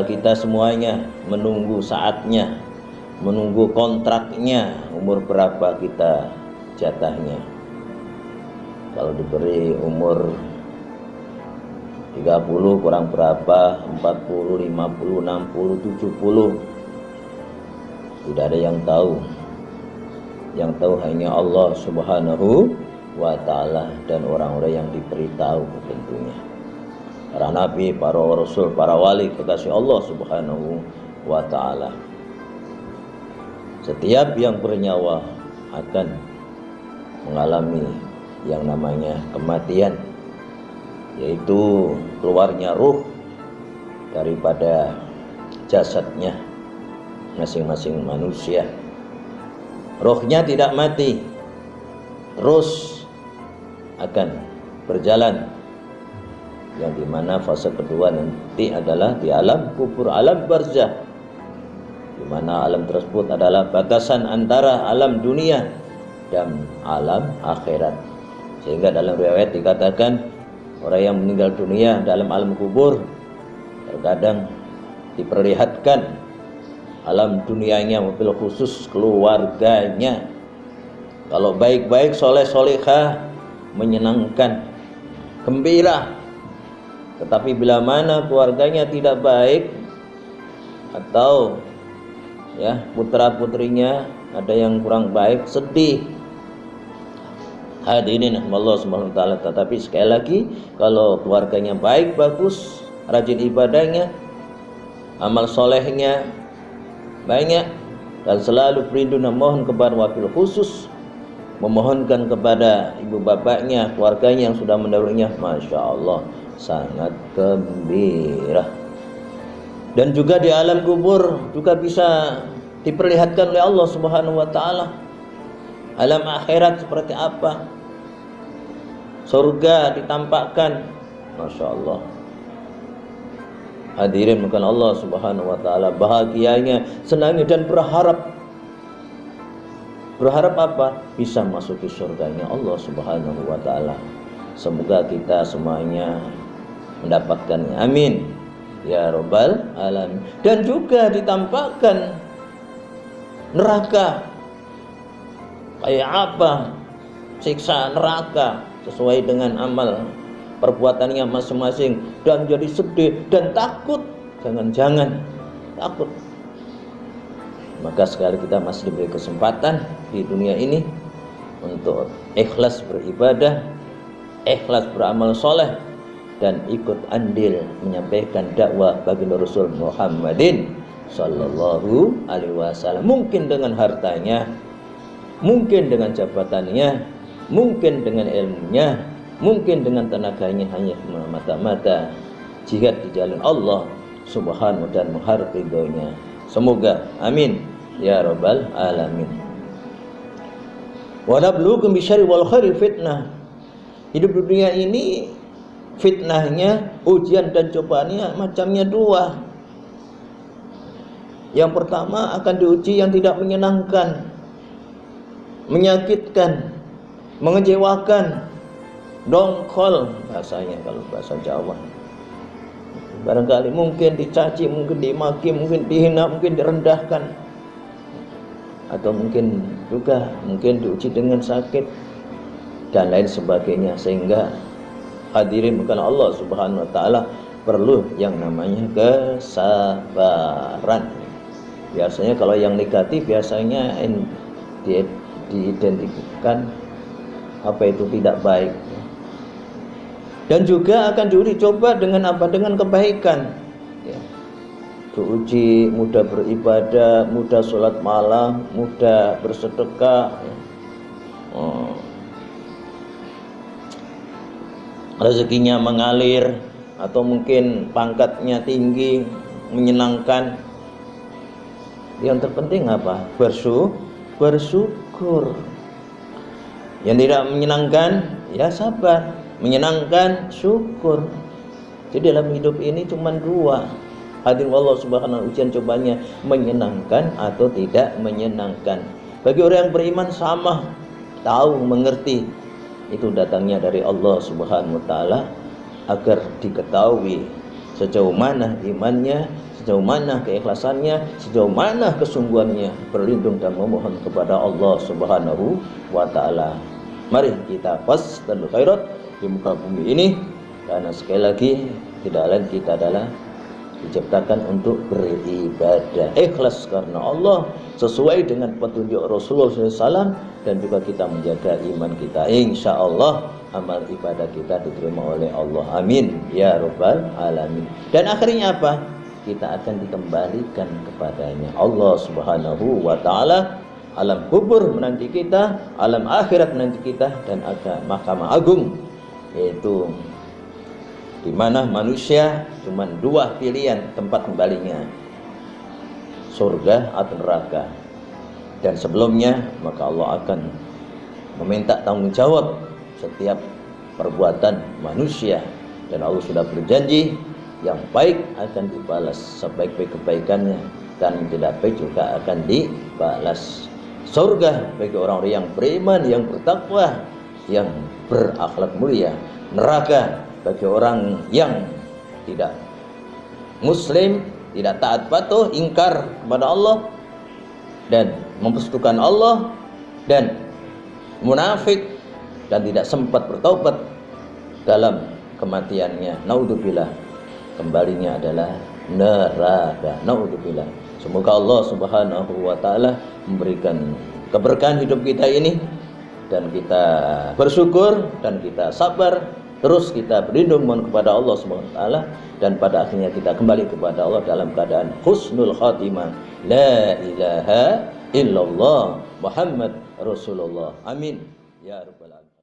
kita semuanya menunggu saatnya, menunggu kontraknya, umur berapa kita jatahnya. Kalau diberi umur 30 kurang berapa, 40, 50, 60, 70, tidak ada yang tahu. Yang tahu hanya Allah Subhanahu wa ta'ala dan orang-orang yang diberitahu tentunya. Para nabi, para rasul, para wali kekasih Allah Subhanahu wa ta'ala. Setiap yang bernyawa akan mengalami yang namanya kematian, yaitu keluarnya ruh daripada jasadnya masing-masing manusia. Rohnya tidak mati, terus akan berjalan, yang dimana fase kedua nanti adalah di alam kubur, alam barzah, dimana alam tersebut adalah batasan antara alam dunia dan alam akhirat. Sehingga dalam riwayat dikatakan orang yang meninggal dunia dalam alam kubur terkadang diperlihatkan alam dunianya, mobil khusus keluarganya. Kalau baik-baik, soleh-solehah, menyenangkan, gembira. Tetapi bila mana keluarganya tidak baik, atau ya putra-putrinya ada yang kurang baik, sedih. Hadirin Allah Subhanahu wa ta'ala. Tetapi sekali lagi, kalau keluarganya baik, bagus, rajin ibadahnya, amal solehnya banyak, dan selalu berindu memohon kepada wabil khusus, memohonkan kepada ibu bapaknya, keluarganya yang sudah mendahulunya, Masya Allah, sangat gembira. Dan juga di alam kubur juga bisa diperlihatkan oleh Allah Subhanahu wa ta'ala alam akhirat seperti apa. Surga ditampakkan, Masya Allah. Hadirin bukan Allah Subhanahu wa ta'ala, bahagianya, senangnya, dan berharap. Berharap apa? Bisa masuki surganya Allah Subhanahu wa ta'ala. Semoga kita semuanya mendapatkannya, amin ya Rabbal alamin. Dan juga ditampakkan neraka, kayak apa siksa neraka sesuai dengan amal perbuatannya masing-masing, dan jadi sedih dan takut. Jangan-jangan takut. Maka sekali kita masih diberi kesempatan di dunia ini untuk ikhlas beribadah, ikhlas beramal soleh, dan ikut andil menyampaikan dakwah bagi Rasul Muhammadin Sallallahu Alaihi Wasallam. Mungkin dengan hartanya, mungkin dengan jabatannya, mungkin dengan ilmunya, mungkin dengan tenaganya, hanya mata-mata jihad di jalan Allah Subhanahu dan mengharap ridhonya. Semoga, amin ya Rabbal alamin. Wa nabluukum bisyarri wal khairi fitnah. Hidup dunia ini fitnahnya, ujian dan cobaannya macamnya dua. Yang pertama akan diuji yang tidak menyenangkan, menyakitkan, mengecewakan, dongkol bahasanya kalau bahasa Jawa. Barangkali mungkin dicaci, mungkin dimaki, mungkin dihina, mungkin direndahkan, atau mungkin juga diuji dengan sakit dan lain sebagainya. Sehingga hadirin bukan Allah Subhanahu wa ta'ala, perlu yang namanya kesabaran. Biasanya kalau yang negatif biasanya diidentikan apa itu tidak baik. Dan juga akan diuji coba dengan apa? Dengan kebaikan ya. Diuji mudah beribadah, mudah sholat malam, mudah bersedekah ya. Rezekinya mengalir, atau mungkin pangkatnya tinggi, menyenangkan. Yang terpenting apa? Bersyukur. Yang tidak menyenangkan, ya sabar. Menyenangkan, syukur. Jadi dalam hidup ini cuma dua. Hadirin Allah Subhanahu, ujian cobanya menyenangkan atau tidak menyenangkan. Bagi orang yang beriman sama, tahu, mengerti, itu datangnya dari Allah Subhanahu wa ta'ala, agar diketahui sejauh mana imannya, sejauh mana keikhlasannya, sejauh mana kesungguhannya berlindung dan memohon kepada Allah Subhanahu wa taala. Mari kita fasdal khairat di muka bumi ini, karena sekali lagi tidak lain kita adalah diciptakan untuk beribadah ikhlas karena Allah sesuai dengan petunjuk Rasulullah SAW, dan juga kita menjaga iman kita. Insya Allah amal ibadah kita diterima oleh Allah. Amin ya rabbal alamin. Dan akhirnya apa? Kita akan dikembalikan kepadanya Allah Subhanahu wa taala. Alam kubur menanti kita, alam akhirat menanti kita, dan ada mahkamah agung, yaitu di mana manusia cuma dua pilihan tempat kembalinya, surga atau neraka. Dan sebelumnya maka Allah akan meminta tanggung jawab setiap perbuatan manusia, dan Allah sudah berjanji yang baik akan dibalas sebaik-baik kebaikannya, dan yang tidak baik juga akan dibalas. Surga bagi orang-orang yang beriman, yang bertakwa, yang berakhlak mulia. Neraka bagi orang yang tidak muslim, tidak taat patuh, ingkar kepada Allah dan mempersekutukan Allah, dan munafik dan tidak sempat bertaubat dalam kematiannya. Naudzubillah, kembalinya adalah neraka. Naudzubillah. Semoga Allah Subhanahu wa taala memberikan keberkahan hidup kita ini, dan kita bersyukur dan kita sabar. Terus kita berlindung mohon kepada Allah Subhanahu wa taala, dan pada akhirnya kita kembali kepada Allah dalam keadaan husnul khatimah. La ilaha illallah Muhammad Rasulullah. Amin ya rabbal alamin.